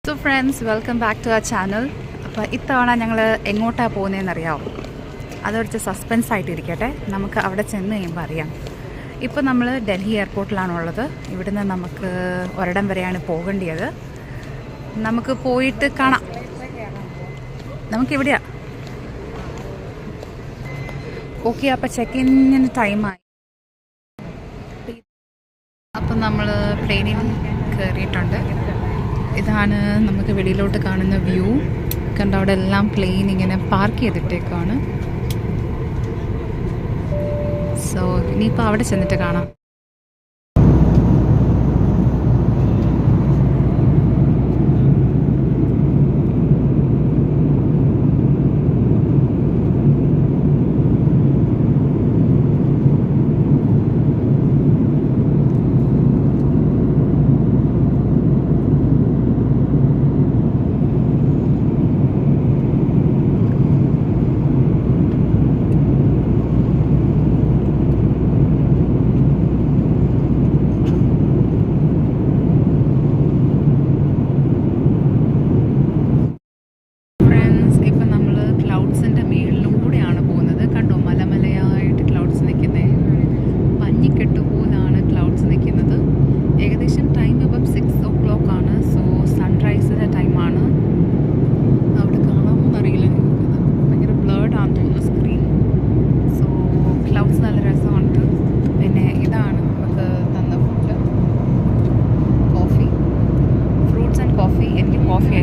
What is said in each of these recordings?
So friends, welcome back to our channel. അപ്പോൾ ഇത്തവണ ഞങ്ങൾ എങ്ങോട്ടാണ് പോകുന്നതെന്നറിയാമോ? അതൊരു സസ്പെൻസ് ആയിട്ടിരിക്കട്ടെ, നമുക്ക് അവിടെ ചെന്ന് കഴിയുമ്പോൾ അറിയാം. ഇപ്പോൾ നമ്മൾ ഡൽഹി എയർപോർട്ടിലാണുള്ളത്. ഇവിടുന്ന് നമുക്ക് ഒരിടം വരെയാണ് പോകേണ്ടത്. നമുക്ക് പോയിട്ട് കാണാം. നമുക്കിവിടെയാണ്. ഓക്കെ, അപ്പോൾ ചെക്ക് ഇന്നിന് ടൈമായി. അപ്പം നമ്മൾ പ്ലെയിനിൽ കയറിയിട്ടുണ്ട്. ഇതാണ് നമുക്ക് വെളിയിലോട്ട് കാണുന്ന വ്യൂ. കണ്ട അവിടെ എല്ലാം പ്ലെയിൻ ഇങ്ങനെ പാർക്ക് ചെയ്തിട്ടേക്കാണ്. സോ ഇനിയിപ്പോൾ അവിടെ ചെന്നിട്ട് കാണാം.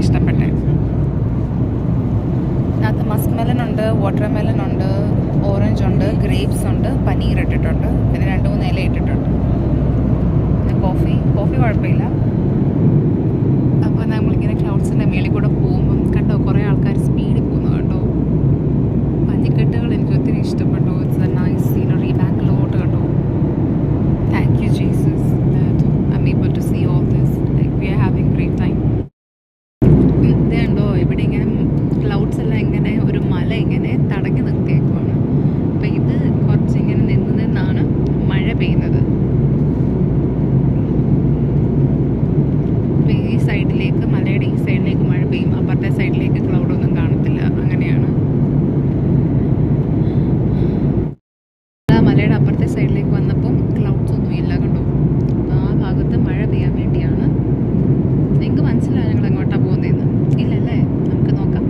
ഇഷ്ടപ്പെട്ടെ അതിനകത്ത് മസ്ക് മെലൺ ഉണ്ട്, വാട്ടർ മെലൺ ഉണ്ട്, ഓറഞ്ച് ഉണ്ട്, ഗ്രേപ്സ് ഉണ്ട്, പനീർ ഇട്ടിട്ടുണ്ട്, പിന്നെ 2-3 ഇല ഇട്ടിട്ടുണ്ട്. പിന്നെ കോഫി കുഴപ്പമില്ല. അപ്പോൾ നമ്മളിങ്ങനെ ക്ലൗഡ്സിൻ്റെ മേളിൽ കൂടെ പോകുമ്പം കണ്ടോ കുറേ ആൾക്കാർ സ്പീഡിൽ പോകുന്നു കേട്ടോ. പഞ്ഞിക്കെട്ടുകൾ എനിക്ക് ഒത്തിരി ഇഷ്ടപ്പെട്ടു. It's a nice scenery. ബാക്കിലോട്ട് കേട്ടോ. Thank you Jesus that I am able to see all this. Like we are having great time. ഇതുണ്ടോ ഇവിടെ ഇങ്ങനെ ക്ലൗഡ്സ് എല്ലാം ഇങ്ങനെ ഒരു മല ഇങ്ങനെ തടഞ്ഞു നിർത്തിയേക്കുവാണ്. അപ്പം ഇത് കുറച്ചിങ്ങനെ നിന്നാണ് മഴ പെയ്യുന്നത്. അപ്പം ഈ സൈഡിലേക്ക്, മലയുടെ ഈ സൈഡിലേക്ക് മഴ പെയ്യും, അപ്പുറത്തെ സൈഡിലേക്ക് ക്ലൗഡൊന്നും കാണത്തില്ല. അങ്ങനെയാണ്. മലയുടെ അപ്പുറത്തെ സൈഡിലേക്ക് വന്നപ്പം ക്ലൗഡ്സ് ഒന്നും ഇല്ല കണ്ടോ. അപ്പം ആ ഭാഗത്ത് മഴ പെയ്യാൻ വേണ്ടിയാണ്. നിങ്ങൾക്ക് മനസ്സിലായോ ഞങ്ങൾ എങ്ങോട്ടാണ് പോകുന്നതെന്ന്? ഇല്ലല്ലേ? നമുക്ക് നോക്കാം.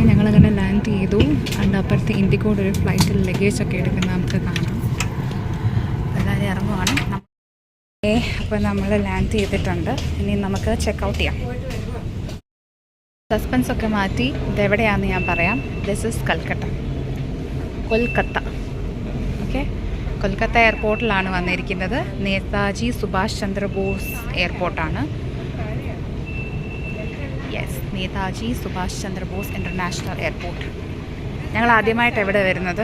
ഞങ്ങളങ്ങനെ ലാൻഡ് ചെയ്തു. അതിൻ്റെ അപ്പുറത്ത് ഇൻഡിഗോയുടെ ഒരു ഫ്ലൈറ്റിൽ ലഗേജൊക്കെ എടുക്കുന്നത് നമുക്ക് കാണാം. എല്ലാവരും ഇറങ്ങുവാണ്. അപ്പോൾ നമ്മൾ ലാൻഡ് ചെയ്തിട്ടുണ്ട്. ഇനി നമുക്ക് ചെക്കൗട്ട് ചെയ്യാം. സസ്പെൻസൊക്കെ മാറ്റി ഇതെവിടെയാണെന്ന് ഞാൻ പറയാം. This is Kolkata. Okay, Kolkata എയർപോർട്ടിലാണ് വന്നിരിക്കുന്നത്. നേതാജി സുഭാഷ് ചന്ദ്രബോസ് എയർപോർട്ടാണ്. Yes, Netaji Subhash Chandra Bose international airport. ഞങ്ങൾ ആദ്യമായിട്ട് എവിടെ വരുന്നത്?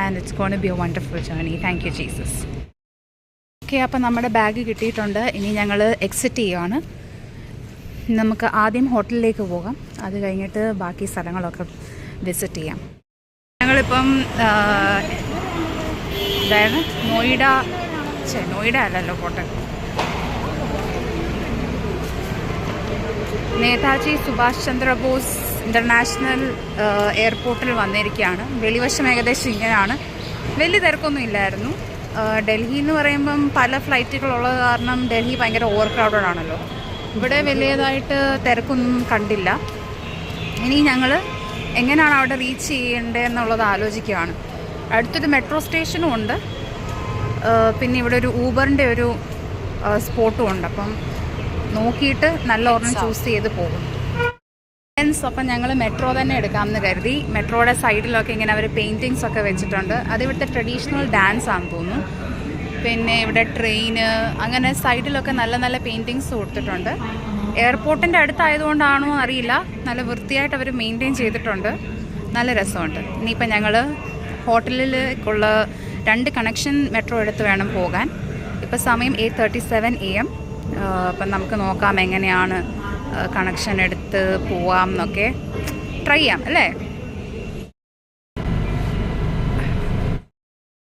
And it's gonna be a wonderful journey. Thank you Jesus. Okay, അപ്പോൾ നമ്മുടെ ബാഗ് കിട്ടിയിട്ടുണ്ട്. ഇനി ഞങ്ങൾ എക്സിറ്റ് ചെയ്യുകയാണ്. നമുക്ക് ആദ്യം ഹോട്ടലിലേക്ക് പോകാം, അത് കഴിഞ്ഞിട്ട് ബാക്കി സ്ഥലങ്ങളൊക്കെ വിസിറ്റ് ചെയ്യാം. ഞങ്ങളിപ്പം അതായത് നോയിഡ അല്ലല്ലോ പോട്ടെ, നേതാജി സുഭാഷ് ചന്ദ്രബോസ് ഇൻ്റർനാഷണൽ എയർപോർട്ടിൽ വന്നിരിക്കുകയാണ്. വെളിവശം ഏകദേശം ഇങ്ങനെയാണ്. വലിയ തിരക്കൊന്നും ഇല്ലായിരുന്നു. ഡൽഹി എന്ന് പറയുമ്പം പല ഫ്ലൈറ്റുകളുള്ളത് കാരണം ഡൽഹി ഭയങ്കര ഓവർ ക്രൗഡഡ് ആണല്ലോ. ഇവിടെ വലിയതായിട്ട് തിരക്കൊന്നും കണ്ടില്ല. ഇനി ഞങ്ങൾ എങ്ങനെയാണ് അവിടെ റീച്ച് ചെയ്യേണ്ടതെന്നുള്ളത് ആലോചിക്കുകയാണ്. അടുത്തൊരു മെട്രോ സ്റ്റേഷനും ഉണ്ട്, പിന്നെ ഇവിടെ ഒരു ഊബറിൻ്റെ ഒരു സ്പോട്ടും ഉണ്ട്. അപ്പം നോക്കിയിട്ട് നല്ല ഒരെണ്ണം ചൂസ് ചെയ്ത് പോകും. അപ്പം ഞങ്ങൾ മെട്രോ തന്നെ എടുക്കാമെന്ന് കരുതി. മെട്രോയുടെ സൈഡിലൊക്കെ ഇങ്ങനെ അവർ പെയിൻറ്റിങ്സ് ഒക്കെ വെച്ചിട്ടുണ്ട്. അത് ഇവിടുത്തെ ട്രഡീഷണൽ ഡാൻസ് ആണെന്ന് തോന്നുന്നു. പിന്നെ ഇവിടെ ട്രെയിന്, അങ്ങനെ സൈഡിലൊക്കെ നല്ല നല്ല പെയിൻറ്റിങ്സ് കൊടുത്തിട്ടുണ്ട്. എയർപോർട്ടിൻ്റെ അടുത്തായതുകൊണ്ടാണോ അറിയില്ല, നല്ല വൃത്തിയായിട്ട് അവർ മെയിൻറ്റെയിൻ ചെയ്തിട്ടുണ്ട്. നല്ല രസമുണ്ട്. ഇനിയിപ്പോൾ ഞങ്ങൾ ഹോട്ടലിലേക്കുള്ള 2 കണക്ഷൻ മെട്രോ എടുത്ത് വേണം പോകാൻ. ഇപ്പോൾ സമയം 8:37 AM. അപ്പം നമുക്ക് നോക്കാം എങ്ങനെയാണ് കണക്ഷൻ എടുത്ത് പോവാം എന്നൊക്കെ ട്രൈ ചെയ്യാം അല്ലേ.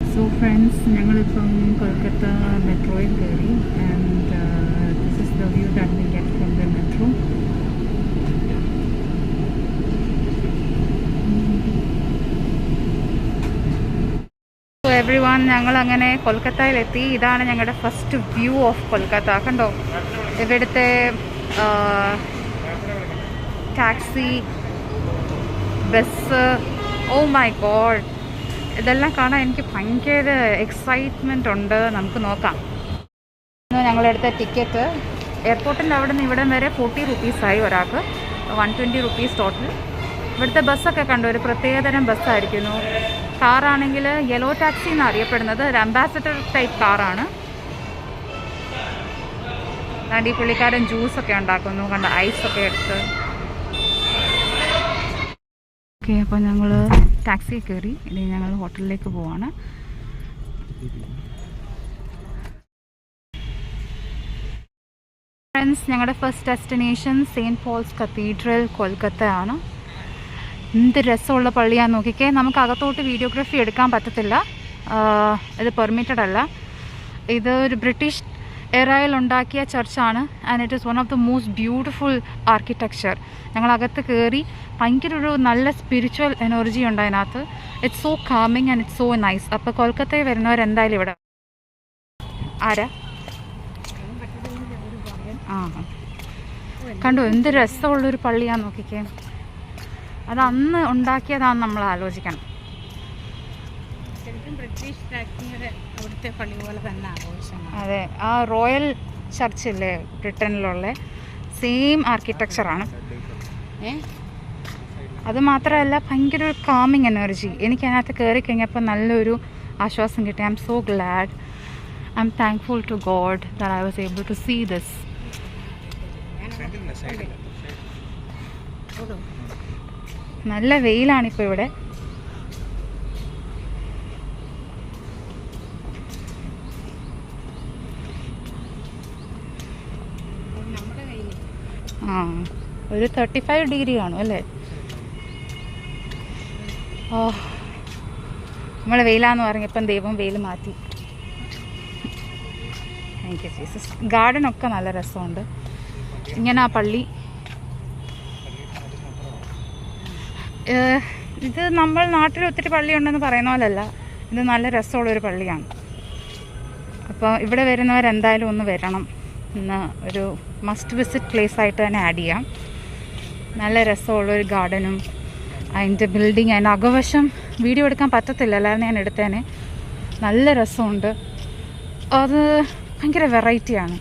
സോ ഫ്രണ്ട്സ്, ഞങ്ങളിപ്പം കൊൽക്കത്ത മെട്രോയിൽ കയറി. And this is the view that we get from the metro. So every one, ഞങ്ങളങ്ങനെ കൊൽക്കത്തയിലെത്തി. ഇതാണ് ഞങ്ങളുടെ ഫസ്റ്റ് വ്യൂ ഓഫ് കൊൽക്കത്ത. കണ്ടോ, ഇവിടുത്തെ taxi, bus, oh my God, ഇതെല്ലാം കാണാൻ എനിക്ക് ഭയങ്കര എക്സൈറ്റ്മെൻ്റ് ഉണ്ട്. നമുക്ക് നോക്കാം. ഞങ്ങളെടുത്ത ടിക്കറ്റ് എയർപോർട്ടിൻ്റെ അവിടെ നിന്ന് ഇവിടം വരെ 40 rupees ഒരാൾക്ക്, 120 rupees ടോട്ടൽ. ഇവിടുത്തെ ബസ്സൊക്കെ കണ്ടു, ഒരു പ്രത്യേകതരം ബസ്സായിരിക്കുന്നു. കാറാണെങ്കിൽ യെല്ലോ ടാക്സി എന്നറിയപ്പെടുന്നത്. ഒരു അംബാസഡർ ടൈപ്പ് കാറാണ്. ഈ പുള്ളിക്കാരൻ ജ്യൂസൊക്കെ ഉണ്ടാക്കുന്നു, കണ്ട ഐസൊക്കെ എടുത്ത്. ഓക്കെ, അപ്പോൾ ഞങ്ങൾ ടാക്സി കയറി. ഇനി ഞങ്ങൾ ഹോട്ടലിലേക്ക് പോവാണ്. ഫ്രണ്ട്സ്, ഞങ്ങളുടെ first destination Saint Paul's Cathedral Kolkata ആണ്. എന്ത് രസമുള്ള പള്ളിയാന്ന് നോക്കിക്കേ. നമുക്ക് അകത്തോട്ട് വീഡിയോഗ്രാഫി എടുക്കാൻ പറ്റത്തില്ല, ഇത് പെർമിറ്റഡ് അല്ല. ഇത് ഒരു ബ്രിട്ടീഷ് എറയിൽ ഉണ്ടാക്കിയ ചർച്ചാണ്. And it is one of the most beautiful architecture. ഞങ്ങളകത്ത് കയറി. ഭയങ്കര ഒരു നല്ല സ്പിരിച്വൽ എനർജി ഉണ്ട് അതിനകത്ത്. It's so calming and it's so nice. അപ്പോൾ കൊൽക്കത്തയിൽ വരുന്നവരെന്തായാലും ഇവിടെ. ആരാ കണ്ടു, എന്ത് രസമുള്ളൊരു പള്ളിയാന്ന് നോക്കിക്കേ. അത് അന്ന് ഉണ്ടാക്കിയതാണെന്ന് നമ്മൾ ആലോചിക്കണം. ബ്രിട്ടീഷ് അവിടുത്തെ പള്ളി പോലെ തന്നെ ആഘോഷം. അതെ, ആ റോയൽ ചർച്ചില്ലേ ബ്രിട്ടനിലുള്ള സെയിം ആർക്കിടെക്ചറാണ്. അത് മാത്രമല്ല ഭയങ്കര ഒരു കാമിങ് എനർജി. എനിക്ക് അതിനകത്ത് കയറി കഴിഞ്ഞപ്പോൾ നല്ലൊരു ആശ്വാസം കിട്ടി. I'm so glad. I'm thankful to God that I was able to see this. നല്ല വെയിലാണിപ്പോൾ ഇവിടെ. ഒരു 35 ഡിഗ്രി കാണും അല്ലേ. ഓ, നമ്മൾ വെയിലാന്ന് പറഞ്ഞപ്പം ദൈവം വെയിൽ മാറ്റി. Thank you Jesus. ഗാർഡനൊക്കെ നല്ല രസമുണ്ട്. ഇങ്ങനെ ആ പള്ളി, ഇത് നമ്മൾ നാട്ടിൽ ഒത്തിരി പള്ളിയുണ്ടെന്ന് പറയുന്ന പോലല്ല, ഇത് നല്ല രസമുള്ളൊരു പള്ളിയാണ്. അപ്പോൾ ഇവിടെ വരുന്നവരെന്തായാലും ഒന്ന് വരണം. ഇന്ന് ഒരു മസ്റ്റ് വിസിറ്റ് പ്ലേസ് ആയിട്ട് തന്നെ ആഡ് ചെയ്യാം. നല്ല രസമുള്ളൊരു ഗാർഡനും അതിൻ്റെ ബിൽഡിങ്, അതിൻ്റെ അകവശം വീഡിയോ എടുക്കാൻ പറ്റത്തില്ല, അല്ലാതെ ഞാൻ എടുത്തേനെ. നല്ല രസമുണ്ട്. അത് ഭയങ്കര വെറൈറ്റിയാണ്.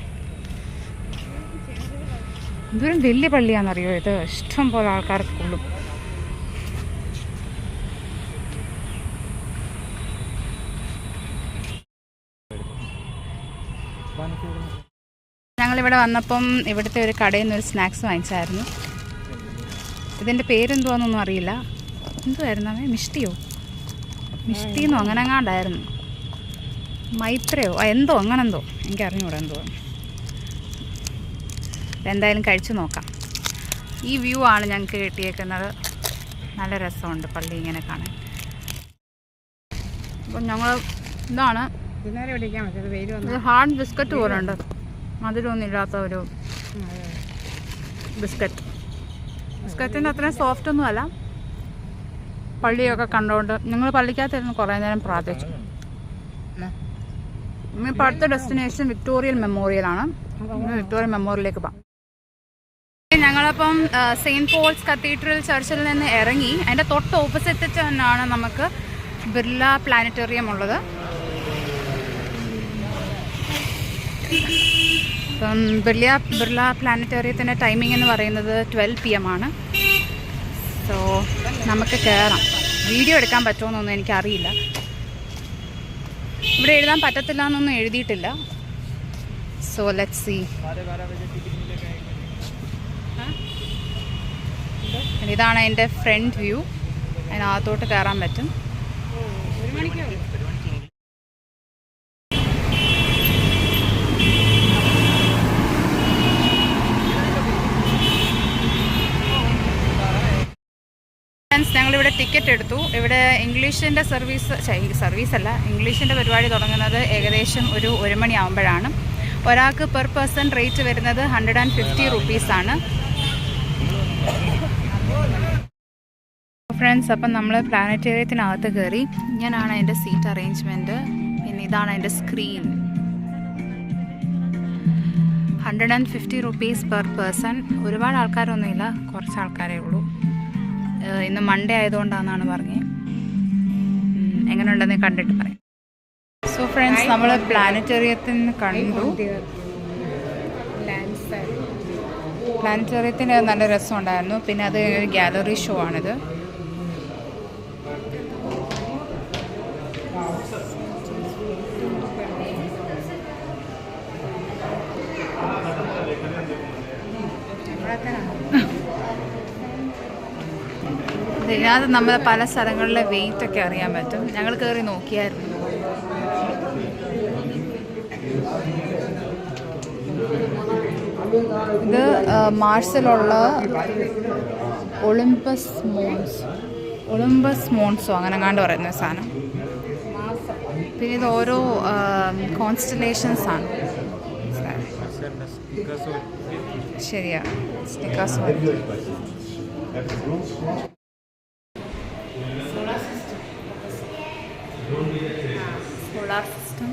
ഇതൊരു വലിയ പള്ളിയാണെന്നറിയോ ഇത്. ഇഷ്ടം പോലെ ആൾക്കാർക്ക് കൊള്ളും. ഞങ്ങളിവിടെ വന്നപ്പം ഇവിടുത്തെ ഒരു കടയിൽ നിന്ന് ഒരു സ്നാക്സ് വാങ്ങിച്ചായിരുന്നു. ഇതിൻ്റെ പേരെന്തുവാന്നൊന്നും അറിയില്ല. എന്തുവായിരുന്നു അവൻ, മിഷ്ടിയോ? മിഷ്ടിന്നോ അങ്ങനെ എങ്ങാണ്ടായിരുന്നു, മൈത്രയോ എന്തോ അങ്ങനെന്തോ, എനിക്കറിഞ്ഞൂടാ എന്തോ. എന്തായാലും കഴിച്ചു നോക്കാം. ഈ വ്യൂ ആണ് ഞങ്ങൾക്ക് കിട്ടിയേക്കുന്നത്. നല്ല രസമുണ്ട് പള്ളി ഇങ്ങനെ കാണാൻ. അപ്പം ഞങ്ങൾ ഇതാണ് ഇത് ഹാർഡ് ബിസ്ക്കറ്റ് പോലെ ഉണ്ട്, മധുരമൊന്നും ഇല്ലാത്ത ഒരു ബിസ്ക്കറ്റിൻ്റെ അത്രയും സോഫ്റ്റ് ഒന്നും അല്ല. പള്ളിയൊക്കെ കണ്ടുകൊണ്ട് ഞങ്ങൾ പള്ളിക്കകത്തിരുന്ന് കുറേ നേരം പ്രാർത്ഥിച്ചു. ഇപ്പോൾ അടുത്ത ഡെസ്റ്റിനേഷൻ വിക്ടോറിയൽ മെമ്മോറിയലാണ്. വിക്ടോറിയൽ മെമ്മോറിയലിലേക്ക് പോകാം. ഞങ്ങളപ്പം സെയിൻറ്റ് പോൾസ് കത്തീഡ്രൽ ചർച്ചിൽ നിന്ന് ഇറങ്ങി. അതിൻ്റെ തൊട്ട് ഓപ്പോസിറ്റ് തന്നെയാണ് നമുക്ക് ബിർല പ്ലാനറ്റോറിയം ഉള്ളത്. അപ്പം ബിർല പ്ലാനറ്റോറിയത്തിൻ്റെ ടൈമിംഗ് എന്ന് പറയുന്നത് 12 PM ആണ്. സോ നമുക്ക് കയറാം. വീഡിയോ എടുക്കാൻ പറ്റുമോയെന്നൊന്നും എനിക്കറിയില്ല. ഇവിടെ എഴുതാൻ പറ്റത്തില്ല എന്നൊന്നും എഴുതിയിട്ടില്ല. So let's see. ഇതാണ് എൻ്റെ ഫ്രണ്ട് വ്യൂ. അതിനകത്തോട്ട് കയറാൻ പറ്റും. ഞങ്ങളിവിടെ ടിക്കറ്റ് എടുത്തു. ഇവിടെ ഇംഗ്ലീഷിൻ്റെ സർവീസല്ല, ഇംഗ്ലീഷിൻ്റെ പരിപാടി തുടങ്ങുന്നത് ഏകദേശം ഒരു 1 മണി ആകുമ്പോഴാണ്. ഒരാൾക്ക് പെർ പേഴ്സൺ റേറ്റ് വരുന്നത് 150 റുപ്പീസാണ്. ഫ്രണ്ട്സ്, അപ്പം നമ്മൾ പ്ലാനറ്റേറിയത്തിനകത്ത് കയറി. ഇങ്ങനെയാണ് അതിൻ്റെ സീറ്റ് അറേഞ്ച്മെൻറ്റ്. പിന്നെ ഇതാണ് അതിൻ്റെ സ്ക്രീൻ. 150 rupees per person. ഒരുപാട് ആൾക്കാരൊന്നുമില്ല, കുറച്ച് ആൾക്കാരേ ഉള്ളൂ. ഇന്ന് മൺഡേ ആയതുകൊണ്ടാണെന്നാണ് പറഞ്ഞത്. എങ്ങനെയുണ്ടെന്ന് കണ്ടിട്ട് പറയാം. സോ ഫ്രണ്ട്സ്, നമ്മൾ പ്ലാനറ്റേറിയത്തിൽ നിന്ന് കണ്ടു. പ്ലാനറ്റേറിയത്തിന് നല്ല രസമുണ്ടായിരുന്നു. പിന്നെ അത് ഒരു ഗാലറി ഷോ ആണിത്. ഇതിനകത്ത് നമ്മൾ പല സ്ഥലങ്ങളിലെ വെയിറ്റ് ഒക്കെ അറിയാൻ പറ്റും. ഞങ്ങൾ കയറി നോക്കിയായിരുന്നു. ഇത് മാർസിലുള്ള ഒളിമ്പസ് മോൺസോ അങ്ങനെ എങ്ങാണ്ട് പറയുന്ന സാധനം. പിന്നെ ഇത് ഓരോ കോൺസ്റ്റലേഷൻസ് ആണ്. ശരിയാ, സ്നിക്കേഴ്സ്. സോളാർ സിസ്റ്റം,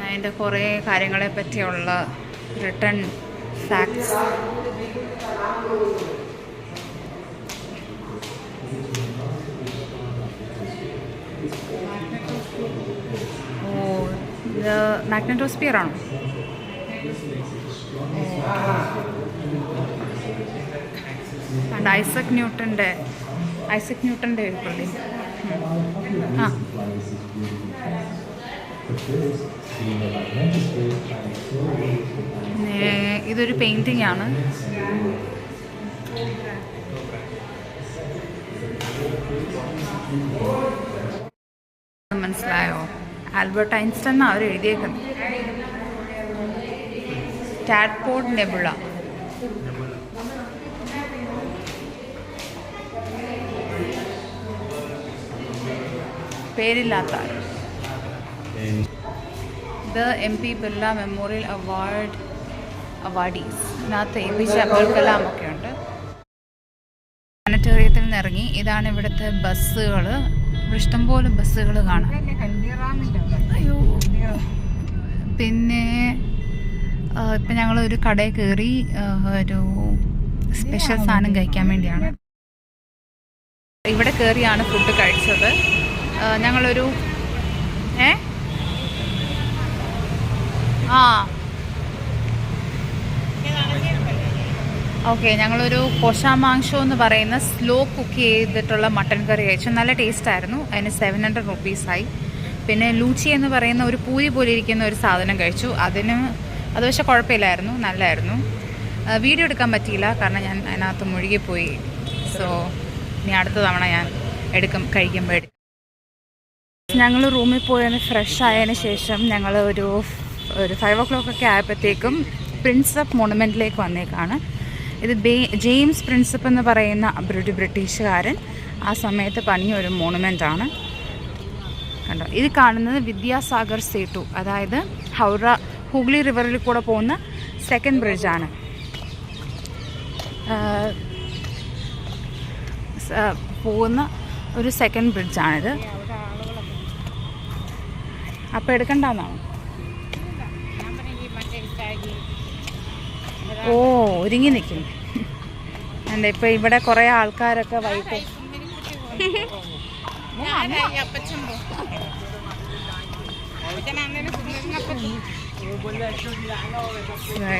അതിൻ്റെ കുറേ കാര്യങ്ങളെ പറ്റിയുള്ള റിട്ടൺ ഫാക്ട്സ്. ഇത് മാഗ്നറ്റോസ്ഫിയർ ആണോ? ആൻഡ് ഐസക് ന്യൂട്ടൻ്റെ ഒരു പുള്ളി. ഇതൊരു പെയിൻറ്റിംഗ് ആണ്. മനസ്സിലായോ? ആൽബർട്ട് ഐൻസ്റ്റൈൻ എന്നാണ് അവർ എഴുതിയേക്കുന്നത്. സ്റ്റാറ്റ്ഫോർഡ് നെബുള. പേരില്ലാത്ത. ഇത് MP ബിർള മെമ്മോറിയൽ അവാർഡീസ്. ഇതിനകത്ത് APJ അബ്ദുൽ കലാം ഒക്കെ ഉണ്ട്. പ്ലാനറ്റോറിയത്തിൽ നിന്ന് ഇറങ്ങി. ഇതാണ് ഇവിടുത്തെ ബസ്സുകൾ. ഇവിടെ ഇഷ്ടംപോലെ ബസ്സുകൾ കാണാം. അയ്യോ. പിന്നെ ഇപ്പം ഞങ്ങളൊരു കടയിൽ കയറി ഒരു സ്പെഷ്യൽ സാധനം കഴിക്കാൻ വേണ്ടിയാണ്. ഇവിടെ കയറിയാണ് ഫുഡ് കഴിച്ചത്. ഞങ്ങളൊരു ഞങ്ങളൊരു കോശാമാംശം എന്ന് പറയുന്ന സ്ലോ കുക്ക് ചെയ്തിട്ടുള്ള മട്ടൻ കറി കഴിച്ചു. നല്ല ടേസ്റ്റായിരുന്നു. അതിന് 700 റുപ്പീസായി. പിന്നെ ലൂച്ചി എന്ന് പറയുന്ന ഒരു പൂരി പോലെ ഇരിക്കുന്ന ഒരു സാധനം കഴിച്ചു. അത് പക്ഷേ കുഴപ്പമില്ലായിരുന്നു, നല്ലതായിരുന്നു. വീഡിയോ എടുക്കാൻ പറ്റിയില്ല, കാരണം ഞാൻ അതിനകത്ത് മുഴുകിപ്പോയി. സോ ഇനി അടുത്ത തവണ ഞാൻ കഴിക്കുമ്പോൾ ഞങ്ങൾ റൂമിൽ പോയതിന് ഫ്രഷ് ആയതിനു ശേഷം ഞങ്ങൾ ഒരു 5 o'clock ഒക്കെ ആയപ്പോഴത്തേക്കും പ്രിൻസപ്പ് മോണുമെൻറ്റിലേക്ക് വന്നേക്കാണ്. ഇത് ജെയിംസ് പ്രിൻസപ്പ് എന്ന് പറയുന്ന ബ്രിട്ടീഷുകാരൻ ആ സമയത്ത് പണിയ ഒരു മോണുമെൻ്റാണ്. കണ്ടോ, ഇത് കാണുന്നത് വിദ്യാസാഗർ സേതു, അതായത് ഹൂഗ്ലി റിവറിൽ കൂടെ പോകുന്ന സെക്കൻഡ് ബ്രിഡ്ജാണ്. പോകുന്ന ഒരു സെക്കൻഡ് ബ്രിഡ്ജാണിത്. അപ്പോൾ എടുക്കണ്ടെന്നാണ്. ഓ, ഒരുങ്ങി നിൽക്കും. എന്താ ഇപ്പം ഇവിടെ കുറേ ആൾക്കാരൊക്കെ വൈകിട്ട്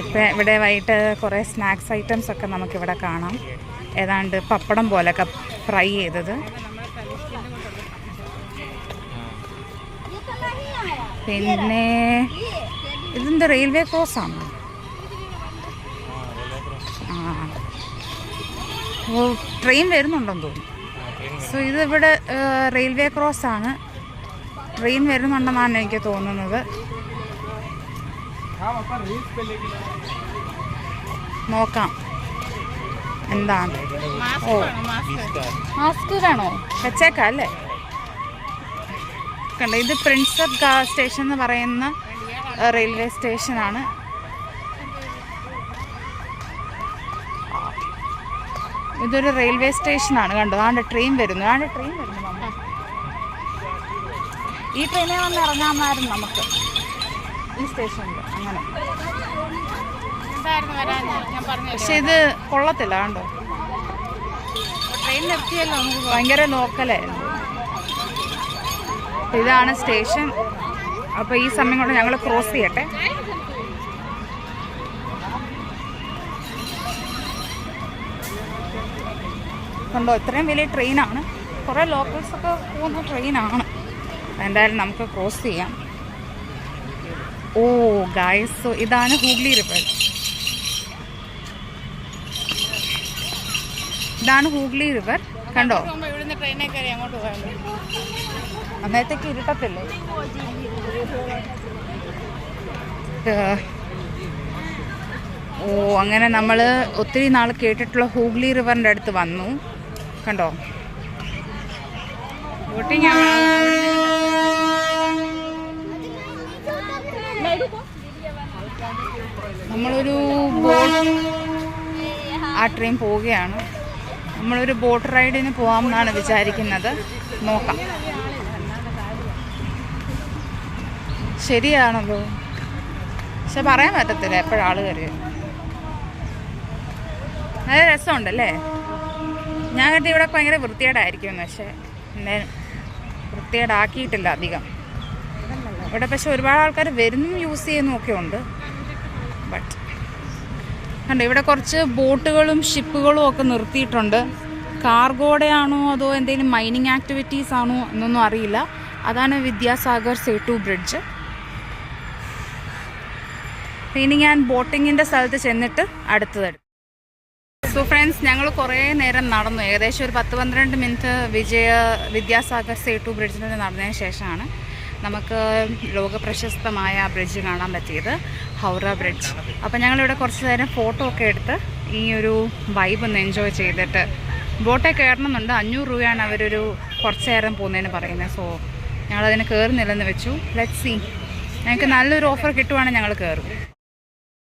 ഇപ്പം ഇവിടെ വൈകിട്ട് കുറേ സ്നാക്സ് ഐറ്റംസ് ഒക്കെ നമുക്കിവിടെ കാണാം. ഏതാണ്ട് പപ്പടം പോലൊക്കെ ഫ്രൈ ചെയ്തത്. പിന്നെ ഇതെന്ത് റെയിൽവേ ക്രോസാണ്. ട്രെയിൻ വരുന്നുണ്ടെന്ന് തോന്നുന്നു. സോ ഇതിവിടെ റെയിൽവേ ക്രോസാണ്. ട്രെയിൻ വരുന്നുണ്ടെന്നാണ് എനിക്ക് തോന്നുന്നത്. നോക്കാം എന്താണ്. ഓ, മാസ്ക് വേണോ? വെച്ചേക്കാം അല്ലേ. കണ്ടോ, ഇത് പ്രിൻസപ്പ് സ്റ്റേഷൻ എന്ന് പറയുന്ന റെയിൽവേ സ്റ്റേഷനാണ്. ഇതൊരു റെയിൽവേ സ്റ്റേഷനാണ്. കണ്ടോ, ആണ്ട് ട്രെയിൻ വരുന്നു. ഈ ട്രെയിനിൽ വന്ന് ഇറങ്ങാമായിരുന്നു നമുക്ക് ഈ സ്റ്റേഷനിൽ. അങ്ങനെ പക്ഷെ ഇത് കൊള്ളത്തില്ല. കണ്ടോ, ട്രെയിൻ നിർത്തിയല്ലോ, നമുക്ക് ഭയങ്കര ലോക്കലായിരുന്നു. ഇതാണ് സ്റ്റേഷൻ. അപ്പോൾ ഈ സമയം കൊണ്ട് ഞങ്ങൾ ക്രോസ് ചെയ്യട്ടെ. കണ്ടോ, ഇത്രയും വലിയ ട്രെയിനാണ്. കുറേ ലോക്കൽസൊക്കെ പോകുന്ന ട്രെയിനാണ്. എന്തായാലും നമുക്ക് ക്രോസ് ചെയ്യാം. ഓ ഗായ്സ്, ഇതാണ് ഹൂഗ്ലി റിവർ. ഇതാണ് ഹൂഗ്ലി റിവർ. കണ്ടോ, അന്നേരത്തേക്ക് ഇരുട്ടത്തില്ലേ. ഓ, അങ്ങനെ നമ്മൾ ഒത്തിരി നാൾ കേട്ടിട്ടുള്ള ഹൂഗ്ലി റിവറിൻ്റെ അടുത്ത് വന്നു. കണ്ടോ, നമ്മളൊരു ആ ട്രെയിൻ പോവുകയാണ്. നമ്മളൊരു ബോട്ട് റൈഡിന് പോകാമെന്നാണ് വിചാരിക്കുന്നത്. നോക്കാം. ശരിയാണല്ലോ, പക്ഷെ പറയാൻ പറ്റത്തില്ല എപ്പോഴാൾ കയറിയത്. നല്ല രസമുണ്ടല്ലേ. ഞാൻ കരുതി ഇവിടെ ഭയങ്കര വൃത്തികേടായിരിക്കുമെന്ന്, പക്ഷേ എന്നെ വൃത്തികേടാക്കിയിട്ടില്ല അധികം. ഇവിടെ പക്ഷെ ഒരുപാട് ആൾക്കാർ വരുന്നും യൂസ് ചെയ്യുന്നും ഒക്കെ ഉണ്ട്. ബട്ട് കണ്ടോ, ഇവിടെ കുറച്ച് ബോട്ടുകളും ഷിപ്പുകളും ഒക്കെ നിർത്തിയിട്ടുണ്ട്. കാർഗോയുടെ ആണോ അതോ എന്തെങ്കിലും മൈനിങ് ആക്ടിവിറ്റീസ് ആണോ എന്നൊന്നും അറിയില്ല. അതാണ് വിദ്യാസാഗർ സേതു ബ്രിഡ്ജ്. ഇനി ഞാൻ ബോട്ടിങ്ങിൻ്റെ സ്ഥലത്ത് ചെന്നിട്ട് അടുത്തതെടുക്കും. സോ ഫ്രണ്ട്സ്, ഞങ്ങൾ കുറേ നേരം നടന്നു. ഏകദേശം ഒരു 10-12 മിനിറ്റ് വിദ്യാസാഗർ സേതു ബ്രിഡ്ജിൽ നടന്നതിന് ശേഷമാണ് നമുക്ക് ലോകപ്രശസ്തമായ ബ്രിഡ്ജ് കാണാൻ പറ്റിയത്, ഹൗറ ബ്രിഡ്ജ്. അപ്പോൾ ഞങ്ങളിവിടെ കുറച്ച് നേരം ഫോട്ടോ ഒക്കെ എടുത്ത് ഈ ഒരു വൈബ് ഒന്ന് എൻജോയ് ചെയ്തിട്ട് ബോട്ടിൽ കയറണമെന്നുണ്ട്. 500 രൂപയാണ് അവരൊരു കുറച്ച് നേരം പോകുന്നതിന് പറയുന്നത്. സോ ഞങ്ങളതിന് കയറുന്നില്ലെന്ന് വെച്ചു. ലെറ്റ്സ് സീ, ഞങ്ങൾക്ക് നല്ലൊരു ഓഫർ കിട്ടുവാണെങ്കിൽ ഞങ്ങൾ കയറും.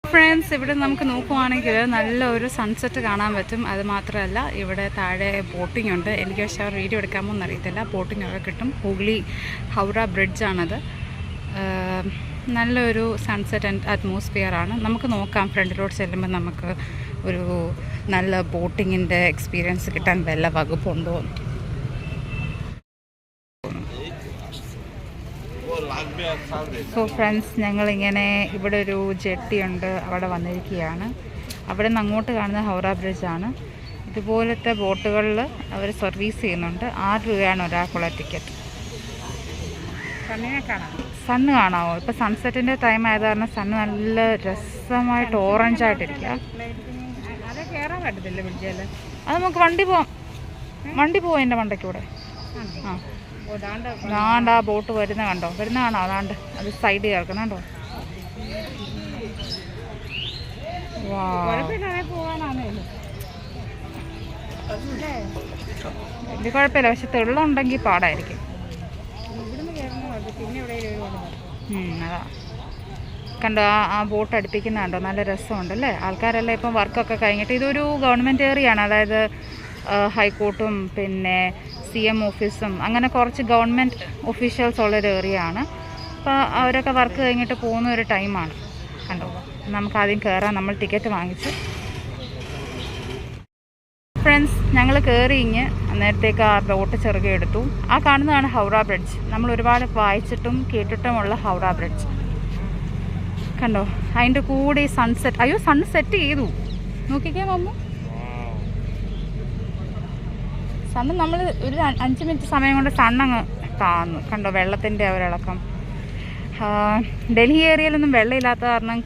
ഫ്രണ്ട്സ്, ഇവിടെ നമുക്ക് നോക്കുവാണെങ്കിൽ നല്ലൊരു സൺസെറ്റ് കാണാൻ പറ്റും. അത് മാത്രമല്ല ഇവിടെ താഴെ ബോട്ടിംഗ് ഉണ്ട്. എനിക്ക് പക്ഷേ അവർ വീഡിയോ എടുക്കാമോ എന്നറിയത്തില്ല. ബോട്ടിംഗ് ഒക്കെ കിട്ടും. ഹൂഗ്ലി ഹൗറ ബ്രിഡ്ജാണത്. നല്ലൊരു സൺസെറ്റ് ആൻഡ് അറ്റ്മോസ്ഫിയറാണ്. നമുക്ക് നോക്കാം, ഫ്രണ്ടിലോട്ട് ചെല്ലുമ്പോൾ നമുക്ക് ഒരു നല്ല ബോട്ടിങ്ങിൻ്റെ എക്സ്പീരിയൻസ് കിട്ടാൻ വല്ല വകുപ്പുണ്ടോ. സോ ഫ്രണ്ട്സ്, ഞങ്ങളിങ്ങനെ ഇവിടെ ഒരു ജെട്ടിയുണ്ട്, അവിടെ വന്നിരിക്കുകയാണ്. അവിടെ നിന്ന് അങ്ങോട്ട് കാണുന്ന ഹൗറ ബ്രിഡ്ജാണ്. ഇതുപോലത്തെ ബോട്ടുകളിൽ അവർ സർവീസ് ചെയ്യുന്നുണ്ട്. 6 രൂപയാണ് ഒരാൾക്കുള്ള ടിക്കറ്റ്. സണ്ണ് കാണാമോ? ഇപ്പോൾ സൺസെറ്റിൻ്റെ ടൈം ആയത് കാരണം സണ്ണ് നല്ല രസമായിട്ട് ഓറഞ്ചായിട്ടിരിക്കുക. അത് കയറാൻ പറ്റത്തില്ല ബ്രിഡ്ജിൽ. അത് നമുക്ക് വണ്ടി പോവാം എൻ്റെ മണ്ടയ്ക്കൂടെ. ആ ആ ബോട്ട് വരുന്ന കണ്ടോ, വരുന്നതാണോ? അതാണ്ട് അത് സൈഡ് ചേർക്കണം കേട്ടോ. വലിയ കുഴപ്പമില്ല, പക്ഷെ തെള്ളുണ്ടെങ്കിൽ പാടായിരിക്കും. അതാ കണ്ടോ, ആ ബോട്ട് അടുപ്പിക്കുന്ന കണ്ടോ, നല്ല രസമുണ്ട് അല്ലേ. ആൾക്കാരെല്ലാം ഇപ്പം വർക്കൊക്കെ കഴിഞ്ഞിട്ട്, ഇതൊരു ഗവൺമെൻറ് ഏരിയ ആണ്, അതായത് ഹൈക്കോർട്ടും പിന്നെ CM ഓഫീസും അങ്ങനെ കുറച്ച് ഗവൺമെൻറ് ഒഫീഷ്യൽസ് ഉള്ളൊരു ഏരിയ ആണ്. അപ്പോൾ അവരൊക്കെ വർക്ക് കഴിഞ്ഞിട്ട് പോകുന്ന ഒരു ടൈമാണ് കണ്ടോ. നമുക്കാദ്യം കയറാൻ നമ്മൾ ടിക്കറ്റ് വാങ്ങിച്ചു. ഫ്രണ്ട്സ്, ഞങ്ങൾ കയറി നേരത്തേക്ക് ആ ബോട്ട് ചെറുകെ എടുത്തു. ആ കാണുന്നതാണ് ഹൗറ ബ്രിഡ്ജ്. നമ്മൾ ഒരുപാട് വായിച്ചിട്ടും കേട്ടിട്ടുമുള്ള ഹൗറ ബ്രിഡ്ജ് കണ്ടോ. അതിൻ്റെ കൂടെ ഈ സൺസെറ്റ്, അയ്യോ സൺസെറ്റ് ചെയ്തു നോക്കിക്കേ മമ്മു. സണ്ണ് നമ്മൾ ഒരു 5 മിനിറ്റ് സമയം കൊണ്ട് സണ്ണങ്ങ് താന്നു കണ്ടോ. വെള്ളത്തിൻ്റെ ഒരിളക്കം. ഡൽഹി ഏരിയയിലൊന്നും വെള്ളമില്ലാത്ത കാരണം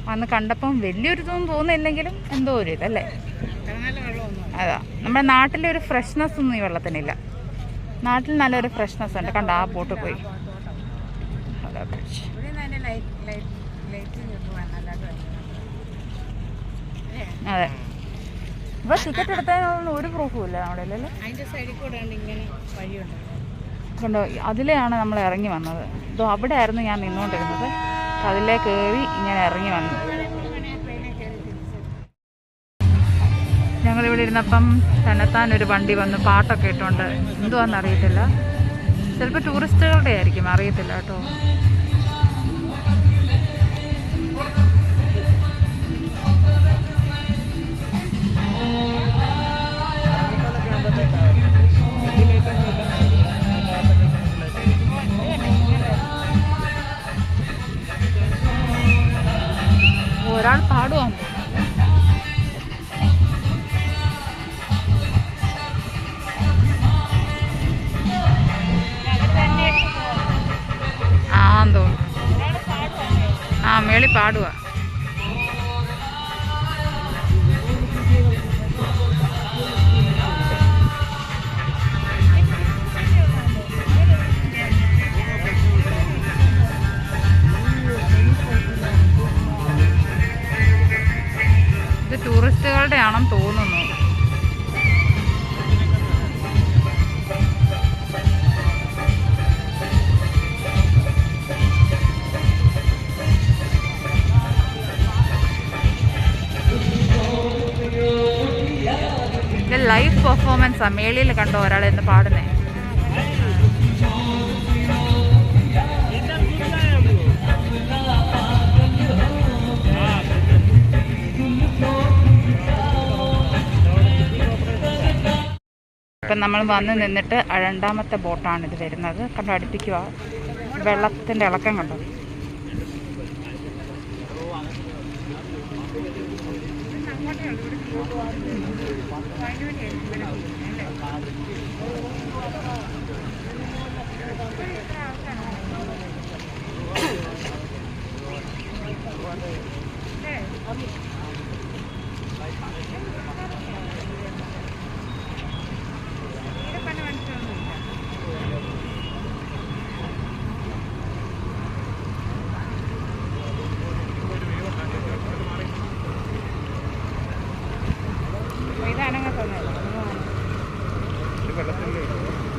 വന്ന് കണ്ടപ്പം വലിയൊരിതൊന്നും തോന്നില്ലെങ്കിലും എന്തോ ഒരു ഇതല്ലേ. അതാ, നമ്മുടെ നാട്ടിലെ ഒരു ഫ്രഷ്നെസ് ഒന്നും ഈ വെള്ളത്തിനില്ല. നാട്ടിൽ നല്ലൊരു ഫ്രഷ്നെസ് ഉണ്ട് കണ്ടോ. ആ ബോട്ട് പോയി. അതെ, ഇപ്പൊ ടിക്കറ്റ് എടുത്തതിനൊന്നും ഒരു പ്രൂഫും ഇല്ല അവിടെ അല്ലല്ലോ. കണ്ടോ, അതിലെയാണ് നമ്മൾ ഇറങ്ങി വന്നത്. ഇതോ അവിടെ ആയിരുന്നു ഞാൻ നിന്നുകൊണ്ടിരുന്നത്. അതിലേ കയറി ഇങ്ങനെ ഇറങ്ങി വന്നു. ഞങ്ങളിവിടെ ഇരുന്നപ്പം തന്നെത്താനൊരു വണ്ടി വന്ന് പാട്ടൊക്കെ ഇട്ടുകൊണ്ട്, എന്തുവാന്ന് അറിയത്തില്ല, ചിലപ്പോൾ ടൂറിസ്റ്റുകളുടെ ആയിരിക്കും, അറിയത്തില്ല കേട്ടോ. ഒരാൾ പാടുവാണ്. തോന്നുന്നു മേളി പാടുക. ഇത് ടൂറിസ്റ്റുകളുടെ ആണെന്ന് തോന്നുന്നു. ലൈവ് പെർഫോമൻസാ. മേളിയിൽ കണ്ടോ ഒരാൾ എന്ന് പാടുന്നേ. ഇപ്പം നമ്മൾ വന്ന് നിന്നിട്ട് രണ്ടാമത്തെ ബോട്ടാണിത് വരുന്നത്. കണ്ടോ, അടുപ്പിക്കുക. വെള്ളത്തിൻ്റെ ഇളക്കം കണ്ടോ.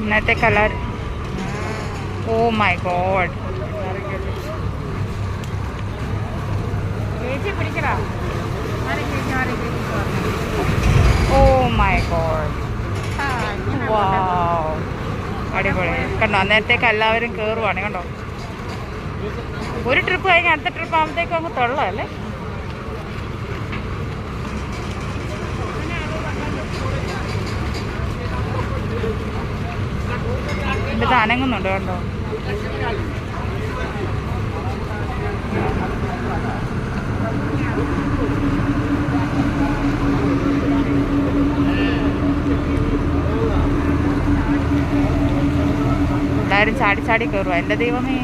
ഇന്നത്തെ colour, oh my God. Oh my God, wow, അടിപൊളി. കണ്ടോ, അന്നേരത്തേക്ക് എല്ലാവരും കയറുവാണ് കണ്ടോ. ഒരു ട്രിപ്പ് കഴിഞ്ഞ് അടുത്ത ട്രിപ്പ് ആകുമ്പോഴത്തേക്കും അങ്ങ് തൊള്ളല്ലേ. ഇത് അനങ്ങുന്നുണ്ട് കണ്ടോ. എല്ലാവരും ചാടി ചാടി കയറുക. എൻ്റെ ദൈവമേ,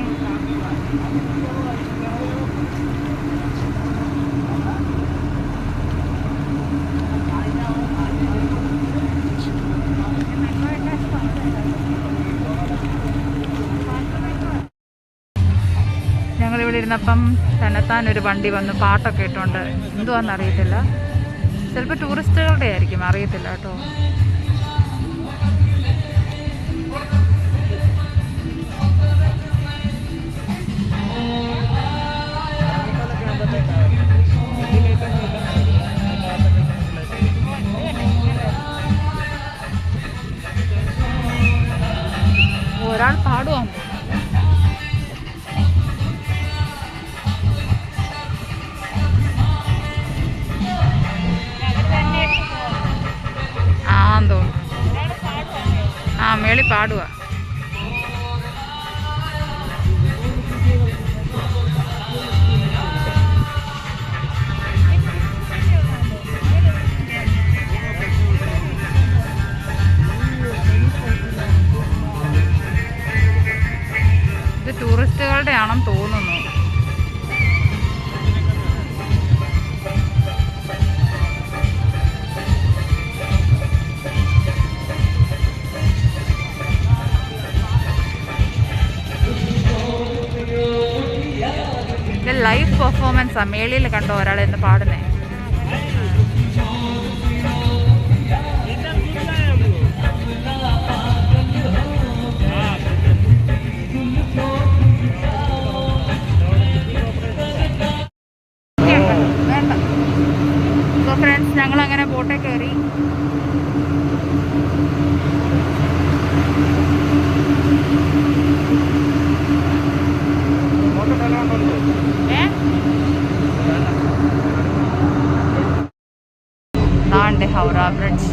ഇവിടെ ഇരുന്നപ്പം തന്നെത്താൻ ഒരു വണ്ടി വന്ന് പാട്ടൊക്കെ ഇട്ടുകൊണ്ട് എന്തുവാന്ന് അറിയത്തില്ല. ചിലപ്പോൾ ടൂറിസ്റ്റുകളുടെ ആയിരിക്കും, അറിയത്തില്ല കേട്ടോ. ഒരാൾ പാടുവാ. തോന്നുന്നു മേളി പാടുക. ഇത് ടൂറിസ്റ്റുകളുടെ ആണെന്ന് തോന്നുന്നു. ലൈവ് പെർഫോമൻസാ. മേളിയിൽ കണ്ടോ ഒരാളെ ഇന്ന് പാടുന്നേ. വേണ്ട. സോ ഫ്രണ്ട്സ്, ഞങ്ങളങ്ങനെ ബോട്ടിൽ കയറി. ഹൗറ ബ്രിഡ്ജ്.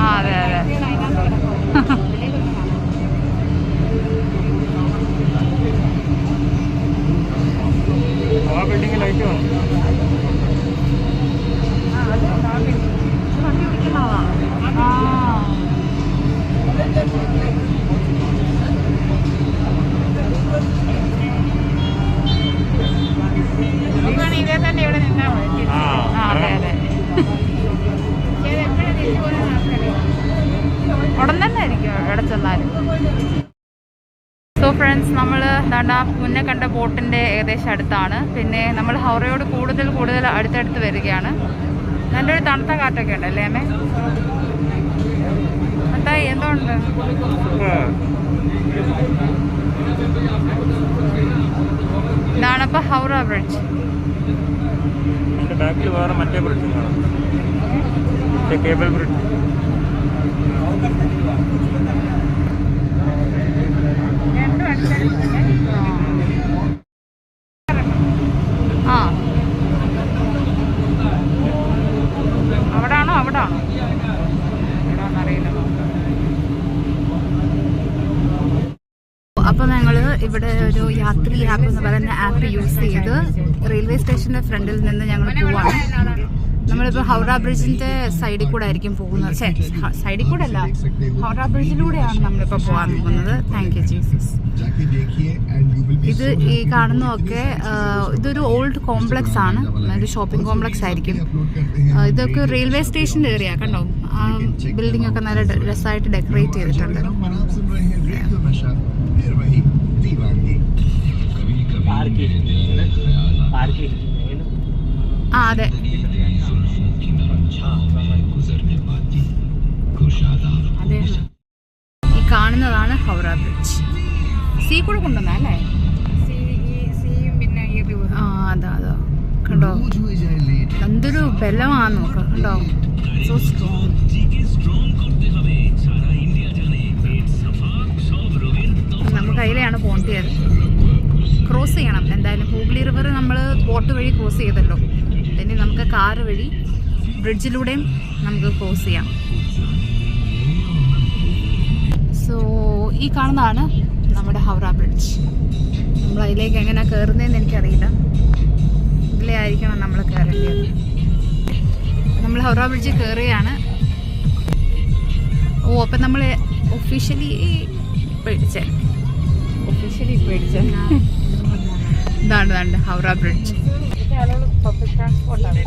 അതെ അതെ. ഉടൻ തന്നെ ആയിരിക്കും എവിടെ ചെന്നാലും. സോ ഫ്രണ്ട്സ്, നമ്മൾ മുന്നേ കണ്ട ബോട്ടിൻ്റെ ഏകദേശം അടുത്താണ്. പിന്നെ നമ്മൾ ഹൗറയോട് കൂടുതൽ അടുത്തടുത്ത് വരികയാണ്. നല്ലൊരു തണുത്ത കാറ്റൊക്കെ ഉണ്ട് അല്ലേ അമ്മേ? എന്തായി, എന്തുകൊണ്ട്? ഇതാണിപ്പോൾ ഹൗറ ബ്രിഡ്ജ്. ബാക്കിൽ വേറെ മറ്റേ ബ്രിഡ്ജ്, കേബിൾ ബ്രിഡ്ജ്. അവിടാണോ എവിടാന്നറിയില്ല. അപ്പോൾ ഞങ്ങൾ ഇവിടെ ഒരു യാത്രി ആപ്പ് എന്ന് പറയുന്ന ആപ്പ് യൂസ് ചെയ്ത് റെയിൽവേ സ്റ്റേഷൻ്റെ ഫ്രണ്ടിൽ നിന്ന് ഞങ്ങൾ പോവാണ്. നമ്മളിപ്പോൾ ഹൗറ ബ്രിഡ്ജിൻ്റെ സൈഡിൽ കൂടെ ആയിരിക്കും പോകുന്നത്. സൈഡിൽ കൂടെ അല്ല, ഹൗറ ബ്രിഡ്ജിലൂടെയാണ് നമ്മളിപ്പോൾ പോകാൻ പോകുന്നത്. Thank you Jesus. ഇത് ഈ കാണുന്നതൊക്കെ ഇതൊരു ഓൾഡ് കോംപ്ലക്സ് ആണ്, ഒരു ഷോപ്പിംഗ് കോംപ്ലക്സ് ആയിരിക്കും. ഇതൊക്കെ റെയിൽവേ സ്റ്റേഷൻ്റെ ഏരിയ കണ്ടോ. ആ ബിൽഡിംഗ് ഒക്കെ നല്ല രസമായിട്ട് ഡെക്കറേറ്റ് ചെയ്തിട്ടുണ്ട്. അതെ, അതെ. ഈ കാണുന്നതാണ് ഹൗറ ബ്രിഡ്ജ്. സീ കൂടെ കൊണ്ടുവന്നല്ലേ? അതാ കണ്ടോ, എന്തൊരു ബലമാണെന്ന് നോക്കാം. കണ്ടോ, സോ സ്ട്രോങ്. നമുക്ക് അതിലെയാണ് പോകേണ്ടത്. ക്രോസ് ചെയ്യണം എന്തായാലും. ഹൂഗ്ലി റിവർ നമ്മൾ ബോട്ട് വഴി ക്രോസ് ചെയ്തല്ലോ. പിന്നെ നമുക്ക് കാറ് വഴി ബ്രിഡ്ജിലൂടെയും നമുക്ക് ക്രോസ് ചെയ്യാം. സോ ഈ കാണുന്നതാണ് നമ്മുടെ ഹൗറ ബ്രിഡ്ജ്. നമ്മൾ അതിലേക്ക് എങ്ങനെ കയറുന്നതെന്ന് എനിക്കറിയില്ല. ഇതിലേ ആയിരിക്കണം നമ്മൾ കയറേണ്ടത്. നമ്മൾ ഹൗറ ബ്രിഡ്ജിൽ കയറുകയാണ്. അപ്പം നമ്മൾ ഒഫീഷ്യലി പേടിച്ച ഇതാണ് ഹൗറ ബ്രിഡ്ജ്. പബ്ലിക് ട്രാൻസ്പോർട്ടാണ്.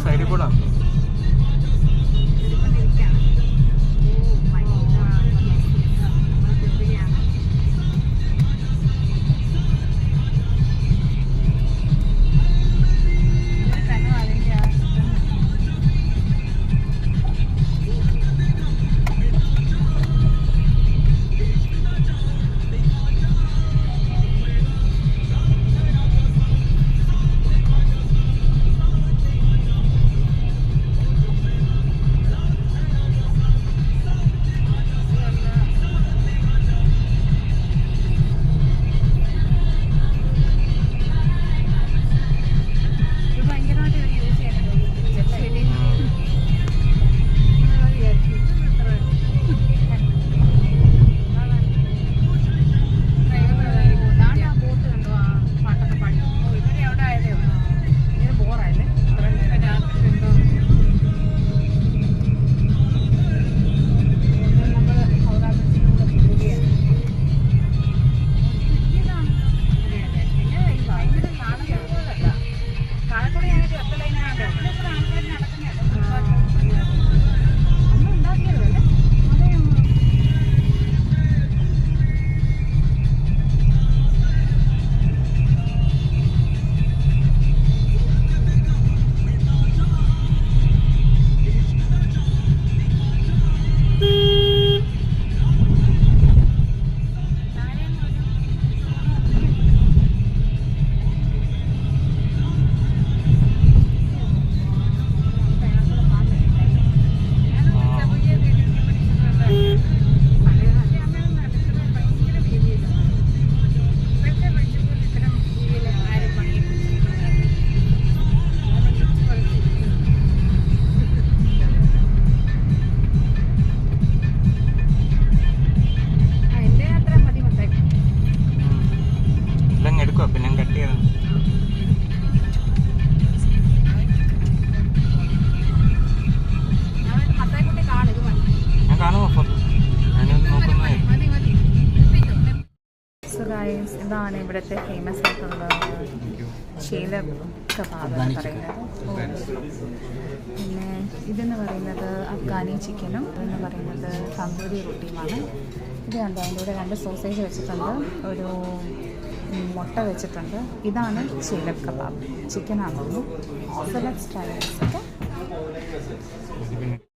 സൈഡിൽ കൂടാ എടുക്കുക, പിന്നെ ഞാൻ കട്ട് ചെയ്യണം. ഞാൻ കാണുമോ അപ്പം ഞാനൊന്ന് നോക്കുന്നേ. സോ ഗൈസ്, ഇതാണ് ഇവിടുത്തെ ഫേമസ് ആയിട്ടുള്ള ഷീലബ് കബാബ് എന്ന് പറയുന്നത്. പിന്നെ ഇതെന്ന് പറയുന്നത് അഫ്ഗാനി ചിക്കനും ഇതെന്ന് പറയുന്നത് തന്തൂരി റൊട്ടിയുമാണ്. ഇത് കണ്ടോ, അതിൻ്റെ കൂടെ 2 സോസേജ് വെച്ചിട്ടുണ്ട്, ഒരു മുട്ട വെച്ചിട്ടുണ്ട്. ഇതാണ് ഷീലബ് കബാബ്, ചിക്കനാണെന്ന്. So let's try this. Okay.